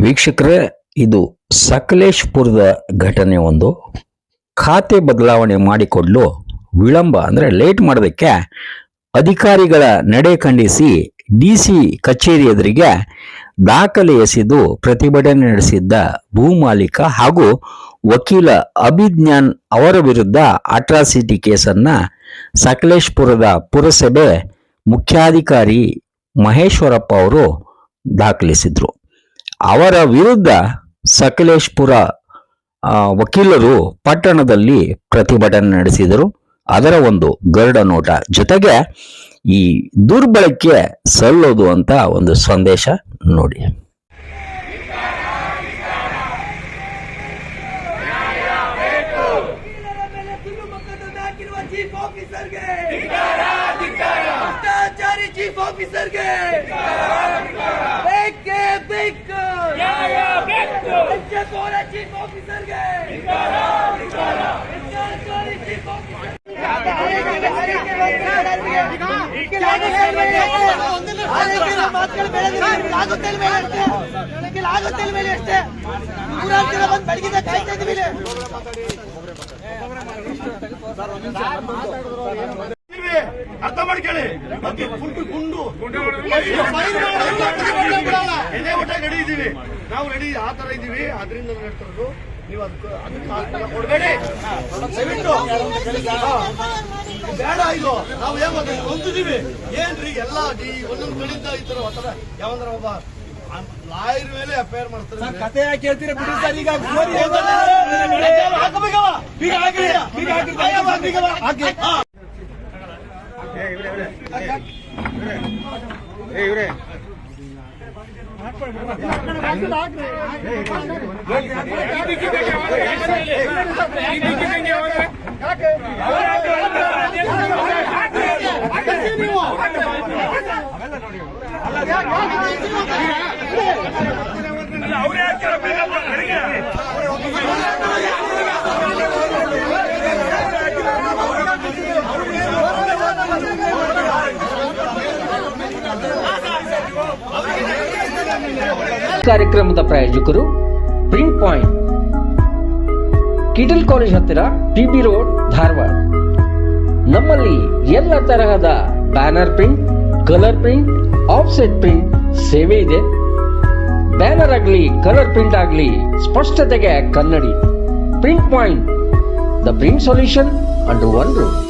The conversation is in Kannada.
ವೀಕ್ಷಕರೇ, ಇದು ಸಕಲೇಶಪುರದ ಘಟನೆ. ಒಂದು ಖಾತೆ ಬದಲಾವಣೆ ಮಾಡಿಕೊಡಲು ವಿಳಂಬ ಅಂದರೆ ಲೇಟ್ ಮಾಡೋದಕ್ಕೆ ಅಧಿಕಾರಿಗಳ ನಡೆ ಖಂಡಿಸಿ ಡಿಸಿ ಕಚೇರಿ ಎದುರಿಗೆ ದಾಖಲೆ ಎಸೆದು ಪ್ರತಿಭಟನೆ ನಡೆಸಿದ್ದ ಭೂಮಾಲೀಕ ಹಾಗೂ ವಕೀಲ ಅಭಿಜ್ಞಾನ್ ಅವರ ವಿರುದ್ಧ ಅಟ್ರಾಸಿಟಿ ಕೇಸನ್ನ ಸಕಲೇಶಪುರದ ಪುರಸಭೆ ಮುಖ್ಯಾಧಿಕಾರಿ ಮಹೇಶ್ವರಪ್ಪ ಅವರು ದಾಖಲಿಸಿದ್ರು. ಅವರ ವಿರುದ್ಧ ಸಕಲೇಶಪುರ ವಕೀಲರು ಪಟ್ಟಣದಲ್ಲಿ ಪ್ರತಿಭಟನೆ ನಡೆಸಿದರು. ಅದರ ಒಂದು ಗರುಡ ನೋಟ, ಜೊತೆಗೆ ಈ ದುರ್ಬಳಕೆ ಸಲ್ಲೋದು ಅಂತ ಒಂದು ಸಂದೇಶ ನೋಡಿ. ಅರ್ಥ ಮಾಡ್ಕೊಳ್ಳಿ. ಗುಂಡು ರೆಡಿ ಇದೀವಿ ನಾವು, ರೆಡಿ ಆ ತರ ಇದೀವಿ. ಅದರಿಂದ ಹೇಳ್ತಿರೋದು ನೀವು ಅದಕ್ಕೆ ಕೊಡ್ಬೇಡಿ, ಬೇಡ. ಇದು ನಾವು ಏನ್ ಹೊಂದಿದೀವಿ ಏನ್ರಿ ಎಲ್ಲ ಒಂದೊಂದು ಕಡೆಯಿಂದ ಈ ತರ ಒತ್ತಡ ಯಾವಂದ್ರ ಒಬ್ಬ ಲಾಯರ್ ಮೇಲೆ ಅಫೇರ್ ಮಾಡ್ತಾರೆ. ಕತೆ ಯಾಕೆ ಹೇಳ್ತೀರಾ ಬಿಡಿ ಸರ್. ಈಗ ಇವ್ರೆ ಕಾರ್ಯಕ್ರಮದ ಪ್ರಾಯೋಜಕರು ಪ್ರಿಂಟ್ ಪಾಯಿಂಟ್, ಕಿಟಲ್ ಕಾಲೇಜ್ ಹತ್ತಿರ, ಪಿಬಿ ರೋಡ್, ಧಾರವಾಡ. ನಮ್ಮಲ್ಲಿ ಎಲ್ಲ ತರಹದ banner print, colour print, offset print ಸೇವೆ ಇದೆ. ಬ್ಯಾನರ್ ಆಗಲಿ ಕಲರ್ ಪ್ರಿಂಟ್ ಆಗಲಿ ಸ್ಪಷ್ಟತೆಗೆ ಕನ್ನಡಿ. Print point, the print solution under one roof.